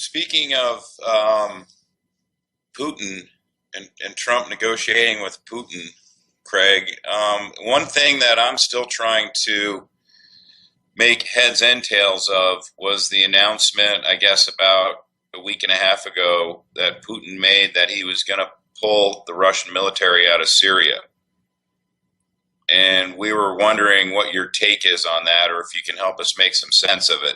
speaking of Putin and Trump negotiating with Putin, Craig, one thing that I'm still trying to make heads and tails of was the announcement, I guess, about a week and a half ago that Putin made that he was going to pull the Russian military out of Syria. And we were wondering what your take is on that, or if you can help us make some sense of it.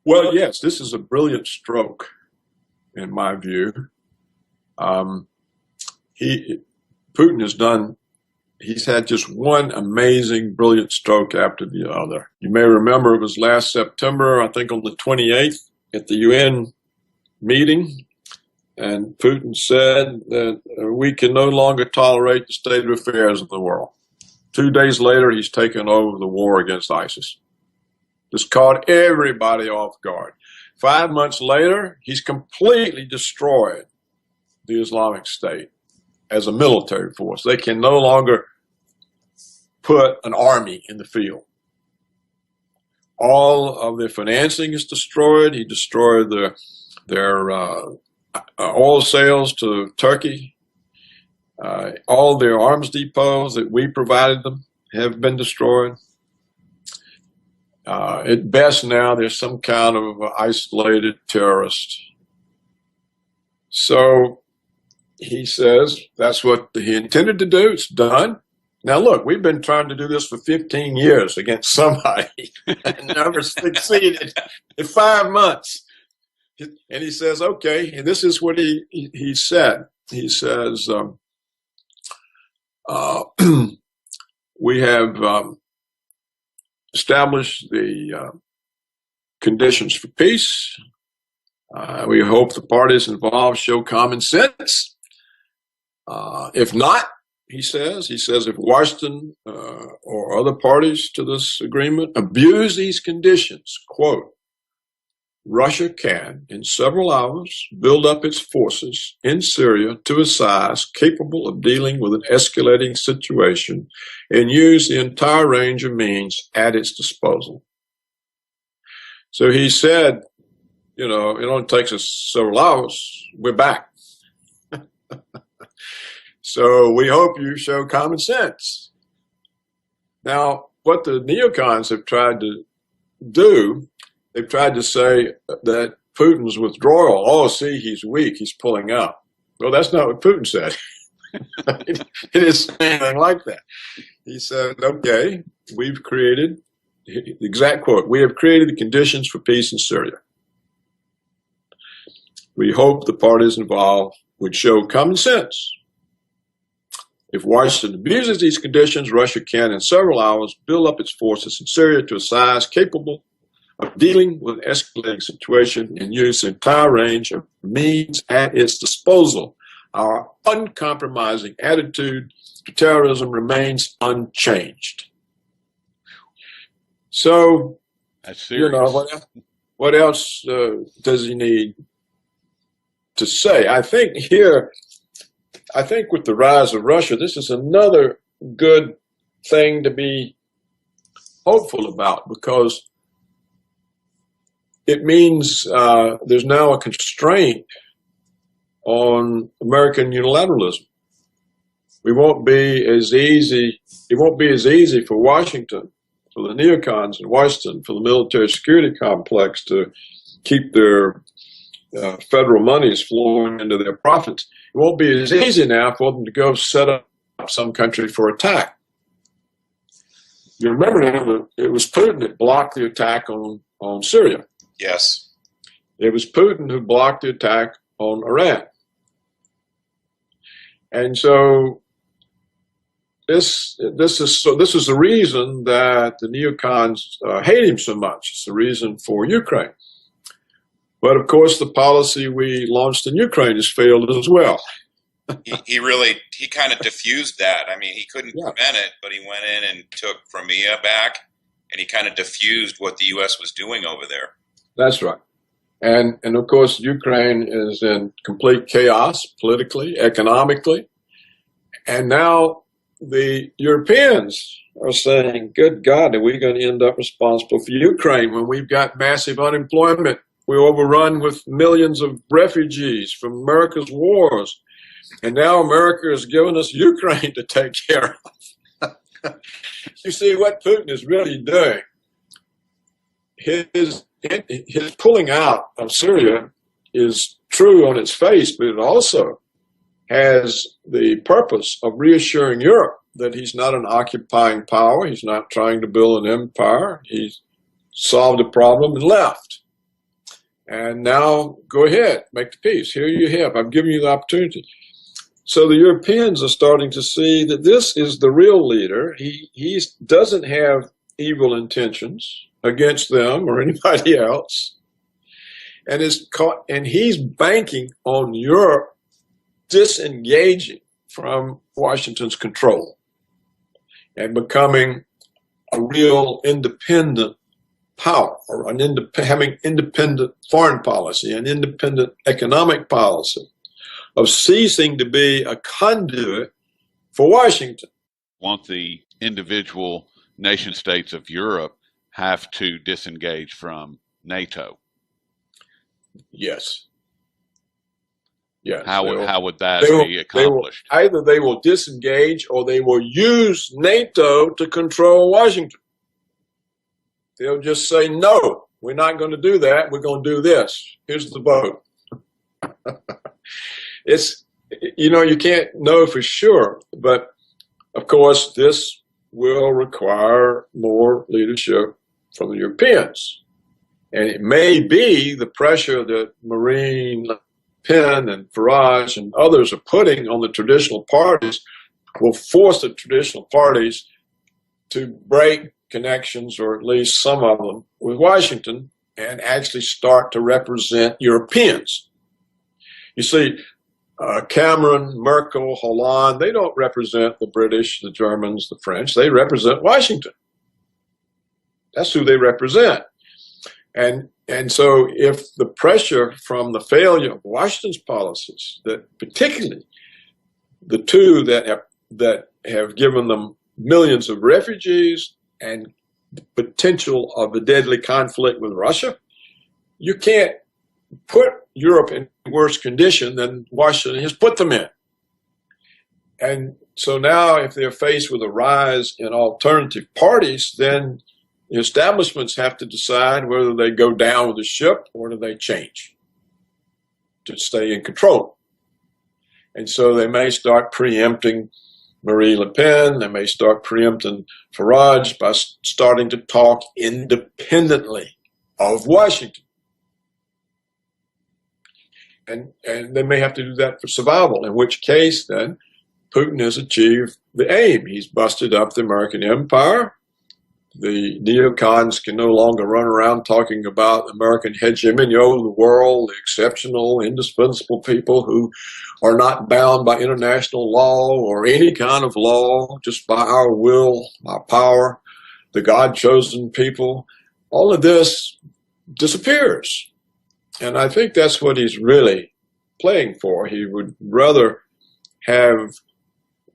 Well, yes, this is a brilliant stroke, in my view. Putin has done, he's had just one amazing, brilliant stroke after the other. You may remember it was last September, I think on the 28th, at the UN meeting, and Putin said that we can no longer tolerate the state of affairs of the world. 2 days later, he's taken over the war against ISIS. Just caught everybody off guard. 5 months later, he's completely destroyed the Islamic State as a military force. They can no longer put an army in the field. All of their financing is destroyed. He destroyed their oil sales to Turkey. All their arms depots that we provided them have been destroyed. At best now, there's some kind of isolated terrorist. So he says that's what he intended to do. It's done. Now, look, we've been trying to do this for 15 years against somebody and never succeeded in 5 months. And he says, okay, and this is what he said. He says, we have established the conditions for peace. We hope the parties involved show common sense. If not, he says if Washington or other parties to this agreement abuse these conditions, quote, Russia can, in several hours, build up its forces in Syria to a size capable of dealing with an escalating situation and use the entire range of means at its disposal. So he said, you know, it only takes us several hours. We're back. So we hope you show common sense. Now, what the neocons have tried to do, they've tried to say that Putin's withdrawal, oh, see, he's weak, he's pulling out. Well, that's not what Putin said. He didn't say anything like that. He said, okay, we've created, the exact quote, we have created the conditions for peace in Syria. We hope the parties involved would show common sense. If Washington abuses these conditions, Russia can, in several hours, build up its forces in Syria to a size capable of dealing with an escalating situation and use the entire range of means at its disposal. Our uncompromising attitude to terrorism remains unchanged. So, that's serious. You know, what else does he need to say? I think with the rise of Russia, this is another good thing to be hopeful about, because it means there's now a constraint on American unilateralism. It won't be as easy for Washington, for the neocons in Washington, for the military security complex to keep their federal monies flowing into their profits. It won't be as easy now for them to go set up some country for attack. You remember now, it was Putin that blocked the attack on Syria. Yes. It was Putin who blocked the attack on Iran. And so this is the reason that the neocons hate him so much. It's the reason for Ukraine. But of course, the policy we launched in Ukraine has failed as well. he kind of diffused that. I mean, he couldn't prevent it, but he went in and took Crimea back, and he kind of diffused what the U.S. was doing over there. That's right. And of course, Ukraine is in complete chaos politically, economically. And now the Europeans are saying, good God, are we going to end up responsible for Ukraine when we've got massive unemployment We're overrun with millions of refugees from America's wars. And now America has given us Ukraine to take care of. You see what Putin is really doing. His pulling out of Syria is true on its face, but it also has the purpose of reassuring Europe that he's not an occupying power. He's not trying to build an empire. He's solved a problem and left. And now go ahead, make the peace. Here you have. I've given you the opportunity. So the Europeans are starting to see that this is the real leader. He doesn't have evil intentions against them or anybody else. And he's banking on Europe disengaging from Washington's control and becoming a real independent power, or having independent foreign policy, an independent economic policy, of ceasing to be a conduit for Washington. Want the individual nation states of Europe have to disengage from NATO? Yes. Yes. How would that be accomplished? Either they will disengage or they will use NATO to control Washington. They'll just say, no, we're not going to do that. We're going to do this. Here's the vote. It's, you can't know for sure, but of course, this will require more leadership from the Europeans. And it may be the pressure that Marine Le Pen and Farage and others are putting on the traditional parties will force the traditional parties to break connections, or at least some of them, with Washington and actually start to represent Europeans. You see, Cameron, Merkel, Hollande, they don't represent the British, the Germans, the French. They represent Washington. That's who they represent. And so if the pressure from the failure of Washington's policies, that particularly the two that have given them millions of refugees and the potential of a deadly conflict with Russia, you can't put Europe in worse condition than Washington has put them in. And so now if they're faced with a rise in alternative parties, then the establishments have to decide whether they go down with the ship or do they change to stay in control. And so they may start preempting Marie Le Pen. They may start preempting Farage by starting to talk independently of Washington. And they may have to do that for survival, in which case then Putin has achieved the aim. He's busted up the American empire. The neocons can no longer run around talking about American hegemony over the world, the exceptional, indispensable people who are not bound by international law or any kind of law, just by our will, our power, the God-chosen people. All of this disappears. And I think that's what he's really playing for. He would rather have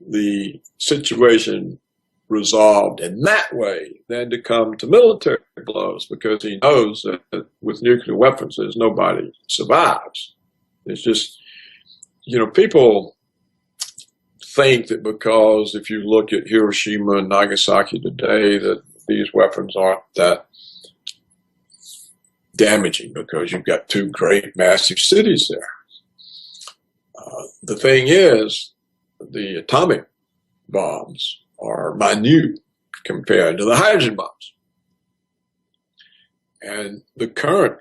the situation resolved in that way than to come to military blows, because he knows that with nuclear weapons, there's nobody survives. It's just, people think that because if you look at Hiroshima and Nagasaki today, that these weapons aren't that damaging because you've got two great massive cities there. The thing is, the atomic bombs are minute compared to the hydrogen bombs. And the current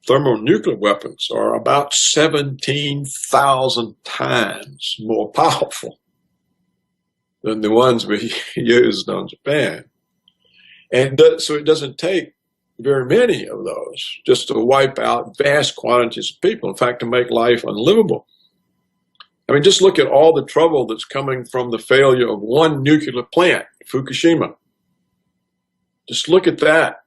thermonuclear weapons are about 17,000 times more powerful than the ones we used on Japan. And so it doesn't take very many of those just to wipe out vast quantities of people, in fact, to make life unlivable. I mean, just look at all the trouble that's coming from the failure of one nuclear plant, Fukushima. Just look at that.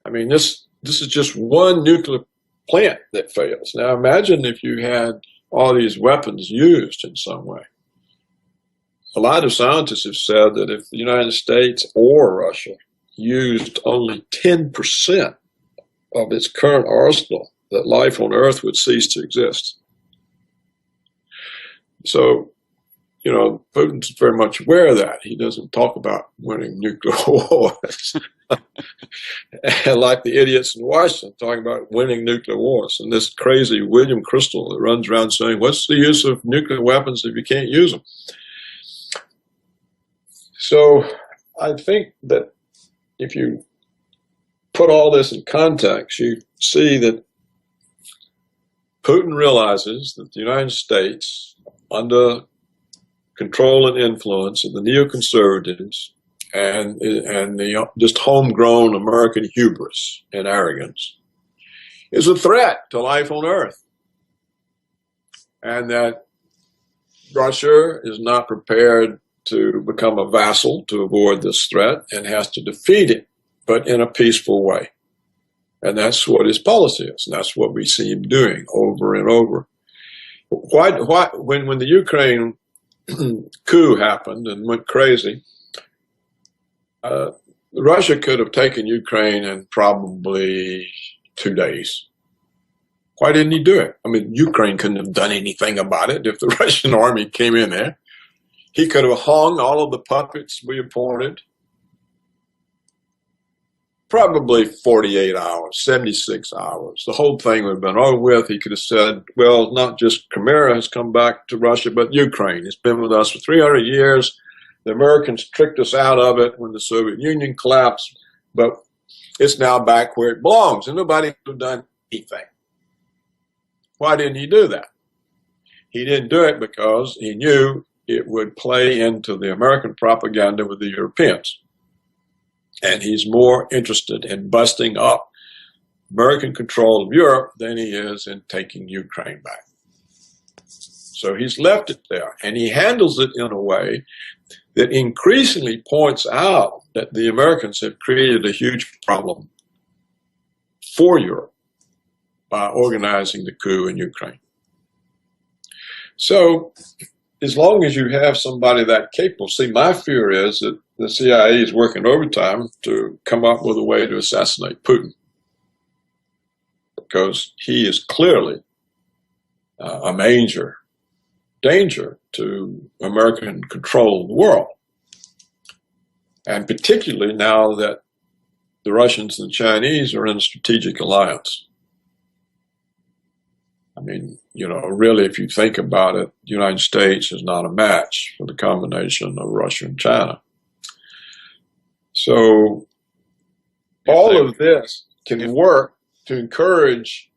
I mean, this is just one nuclear plant that fails. Now, imagine if you had all these weapons used in some way. A lot of scientists have said that if the United States or Russia used only 10% of its current arsenal, that life on Earth would cease to exist. So, Putin's very much aware of that. He doesn't talk about winning nuclear wars. Like the idiots in Washington talking about winning nuclear wars. And this crazy William Crystal that runs around saying, what's the use of nuclear weapons if you can't use them? So I think that if you put all this in context, you see that Putin realizes that the United States, under control and influence of the neoconservatives and the just homegrown American hubris and arrogance, is a threat to life on Earth. And that Russia is not prepared to become a vassal to avoid this threat and has to defeat it, but in a peaceful way. And that's what his policy is. And that's what we see him doing over and over. When the Ukraine coup happened and went crazy, Russia could have taken Ukraine in probably 2 days. Why didn't he do it? I mean, Ukraine couldn't have done anything about it if the Russian army came in there. He could have hung all of the puppets we appointed. Probably 48 hours, 76 hours. The whole thing would have been over with. He could have said, well, not just Crimea has come back to Russia, but Ukraine. It's been with us for 300 years. The Americans tricked us out of it when the Soviet Union collapsed, but it's now back where it belongs, and nobody would have done anything. Why didn't he do that? He didn't do it because he knew it would play into the American propaganda with the Europeans. And he's more interested in busting up American control of Europe than he is in taking Ukraine back. So he's left it there, and he handles it in a way that increasingly points out that the Americans have created a huge problem for Europe by organizing the coup in Ukraine. So as long as you have somebody that capable, see, my fear is that the CIA is working overtime to come up with a way to assassinate Putin, because he is clearly a major danger to American control of the world. And particularly now that the Russians and the Chinese are in a strategic alliance. I mean, really, if you think about it, the United States is not a match for the combination of Russia and China. So all of this can work to encourage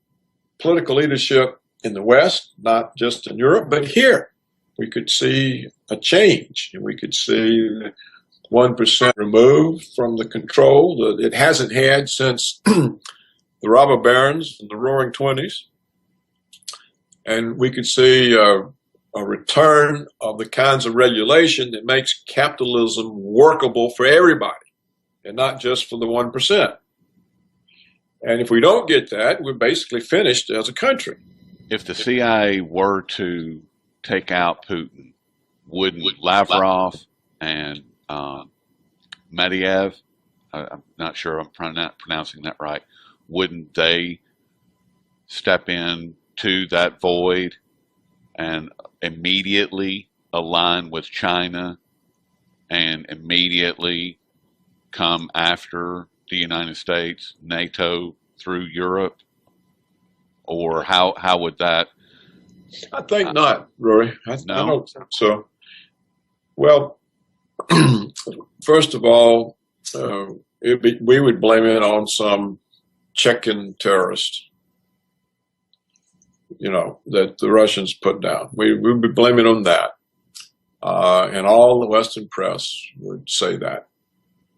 political leadership in the West, not just in Europe, but here. We could see a change, and we could see 1% removed from the control that it hasn't had since the robber barons in the Roaring '20s. And we could see a return of the kinds of regulation that makes capitalism workable for everybody and not just for the 1%. And if we don't get that, we're basically finished as a country. If the CIA were to take out Putin, wouldn't Lavrov and Medvedev, I'm not sure I'm pronouncing that right, wouldn't they step in to that void and immediately align with China and immediately come after the United States, NATO, through Europe? Or how would that? I think not, Rory. I No? don't think so. Well, first of all, we would blame it on some Chechen terrorist, that the Russians put down. We would be blaming on that. And all the Western press would say that.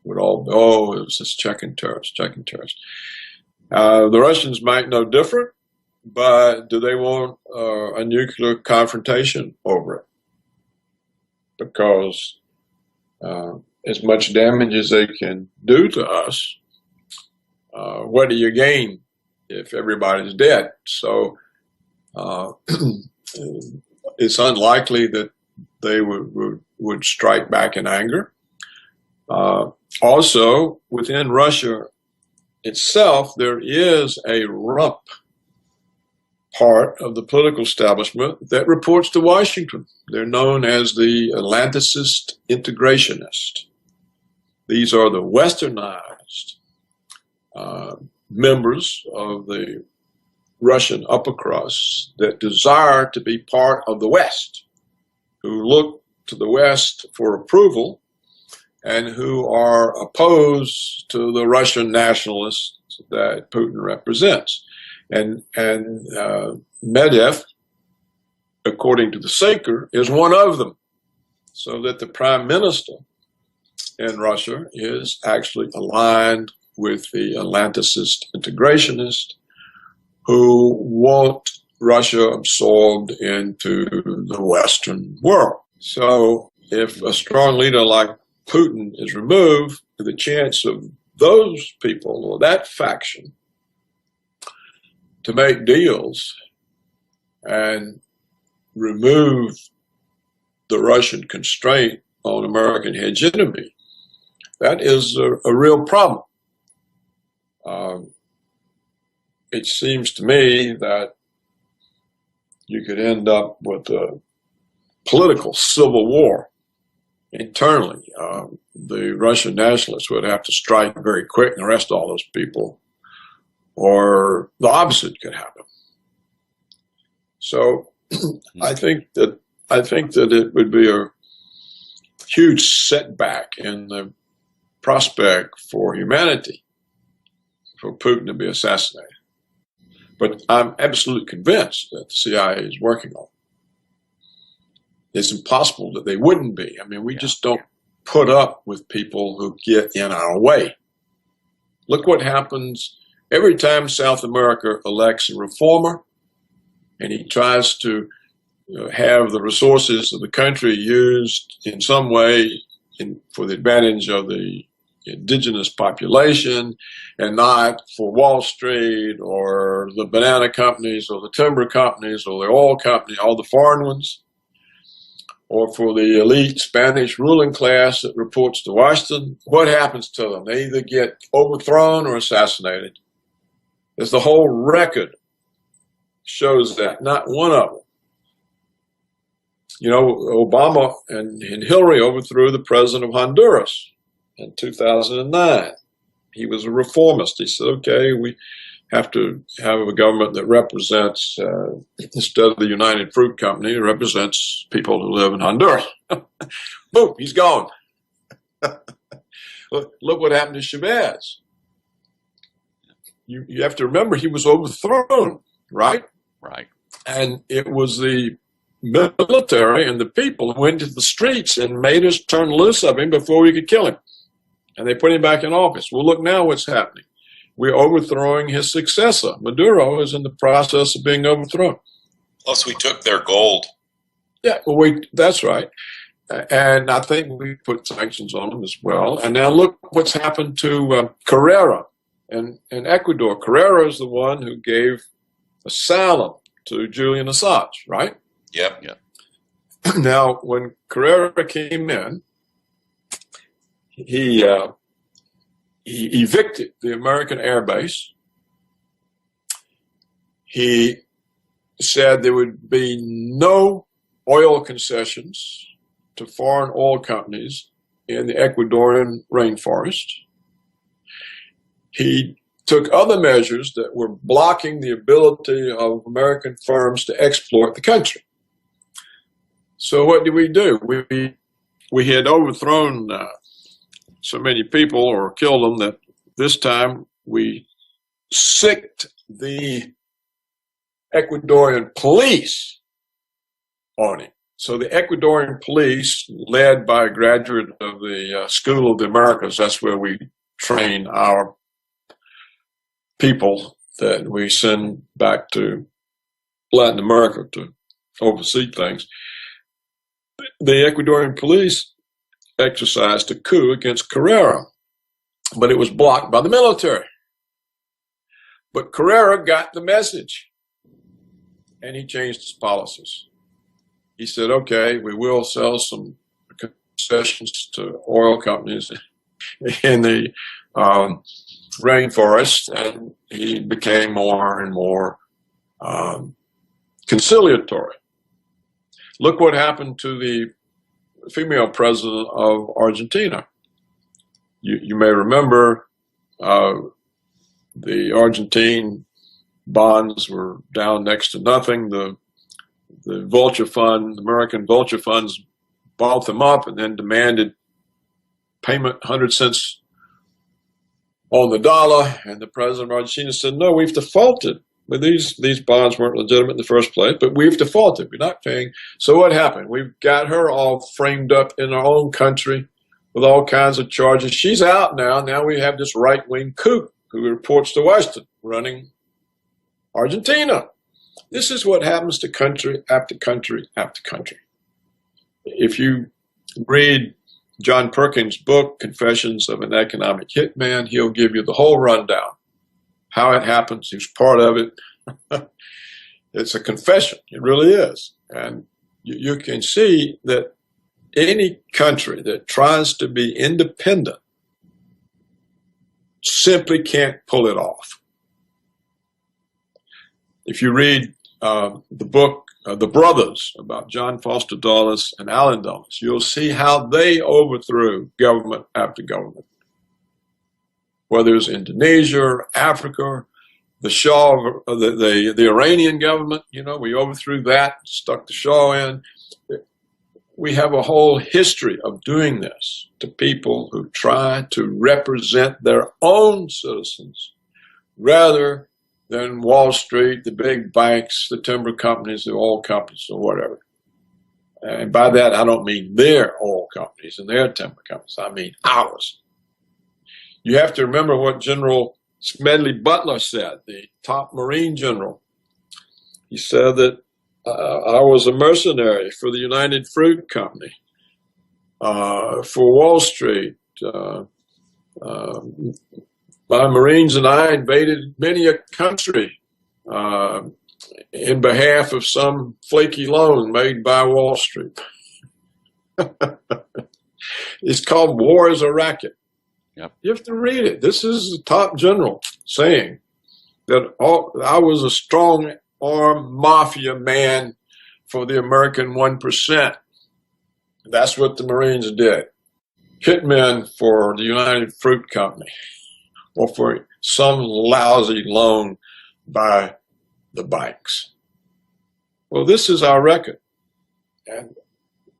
Would all, it was this Chechen terrorist. The Russians might know different, but do they want a nuclear confrontation over it? Because as much damage as they can do to us, what do you gain if everybody's dead? So it's unlikely that they would strike back in anger. Also, within Russia, itself, there is a rump part of the political establishment that reports to Washington. They're known as the Atlanticist integrationists. These are the westernized members of the Russian upper crust that desire to be part of the West, who look to the West for approval and who are opposed to the Russian nationalists that Putin represents. And Medvedev, according to the Saker, is one of them. So that the prime minister in Russia is actually aligned with the Atlanticist integrationists who want Russia absorbed into the Western world. So if a strong leader like Putin is removed, the chance of those people or that faction to make deals and remove the Russian constraint on American hegemony, that is a real problem. It seems to me that you could end up with a political civil war internally. The Russian nationalists would have to strike very quick and arrest all those people, or the opposite could happen. So I think that it would be a huge setback in the prospect for humanity for Putin to be assassinated. But I'm absolutely convinced that the CIA is working on it. It's impossible that they wouldn't be. I mean, we just don't put up with people who get in our way. Look what happens every time South America elects a reformer and he tries to have the resources of the country used in some way for the advantage of the indigenous population and not for Wall Street or the banana companies or the timber companies or the oil company, all the foreign ones, or for the elite Spanish ruling class that reports to Washington. What happens to them? They either get overthrown or assassinated. As the whole record shows that, not one of them. You know, Obama and Hillary overthrew the president of Honduras in 2009. He was a reformist. He said, okay, we have to have a government that represents, instead of the United Fruit Company, it represents people who live in Honduras. Boom, he's gone. Look what happened to Chavez. You have to remember he was overthrown, right? Right. And it was the military and the people who went to the streets and made us turn loose of him before we could kill him. And they put him back in office. Well, look now what's happening. We're overthrowing his successor. Maduro is in the process of being overthrown. Plus, we took their gold. Yeah, well, that's right. And I think we put sanctions on him as well. And now look what's happened to Carrera in Ecuador. Carrera is the one who gave asylum to Julian Assange, right? Yep. Now, when Carrera came in, he evicted the American air base. He said there would be no oil concessions to foreign oil companies in the Ecuadorian rainforest. He took other measures that were blocking the ability of American firms to exploit the country. So what did we do? We had overthrown so many people or killed them that this time we sicked the Ecuadorian police on him. So the Ecuadorian police, led by a graduate of the School of the Americas, that's where we train our people that we send back to Latin America to oversee things. The Ecuadorian police exercised a coup against Carrera, but it was blocked by the military. But Carrera got the message, and he changed his policies. He said, okay, we will sell some concessions to oil companies in the rainforest, and he became more and more conciliatory. Look what happened to the female president of Argentina. You may remember the Argentine bonds were down next to nothing. The vulture fund, the American vulture funds, bought them up and then demanded payment 100 cents on the dollar. And the president of Argentina said, no, we've defaulted. But these bonds weren't legitimate in the first place, but we've defaulted. We're not paying. So what happened? We've got her all framed up in our own country with all kinds of charges. She's out now. Now we have this right-wing kook who reports to Washington running Argentina. This is what happens to country after country after country. If you read John Perkins' book, Confessions of an Economic Hitman, he'll give you the whole rundown. How it happens, who's part of it. It's a confession. It really is. And you can see that any country that tries to be independent simply can't pull it off. If you read the book, The Brothers, about John Foster Dulles and Allen Dulles, you'll see how they overthrew government after government. Whether it's Indonesia or Africa, the Shah, the Iranian government, we overthrew that, stuck the Shah in. We have a whole history of doing this to people who try to represent their own citizens rather than Wall Street, the big banks, the timber companies, the oil companies, or whatever. And by that, I don't mean their oil companies and their timber companies. I mean ours. You have to remember what General Smedley Butler said, the top Marine general. He said that I was a mercenary for the United Fruit Company, for Wall Street. My Marines and I invaded many a country in behalf of some flaky loan made by Wall Street. It's called War is a Racket. Yep. You have to read it. This is the top general saying that I was a strong arm mafia man for the American 1%. That's what the Marines did. Hitmen for the United Fruit Company or for some lousy loan by the banks. Well, this is our record.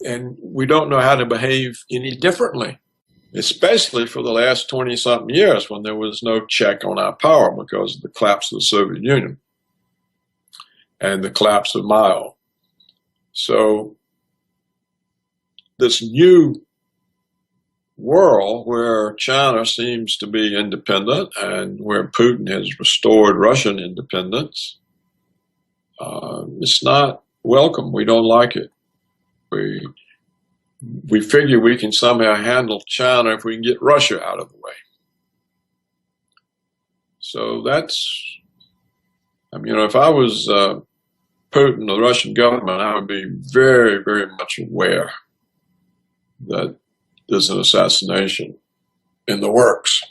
And we don't know how to behave any differently, especially for the last 20-something years when there was no check on our power because of the collapse of the Soviet Union and the collapse of Mao. So this new world where China seems to be independent and where Putin has restored Russian independence, it's not welcome. We don't like it. We figure we can somehow handle China if we can get Russia out of the way. So if I was Putin, the Russian government, I would be very, very much aware that there's an assassination in the works.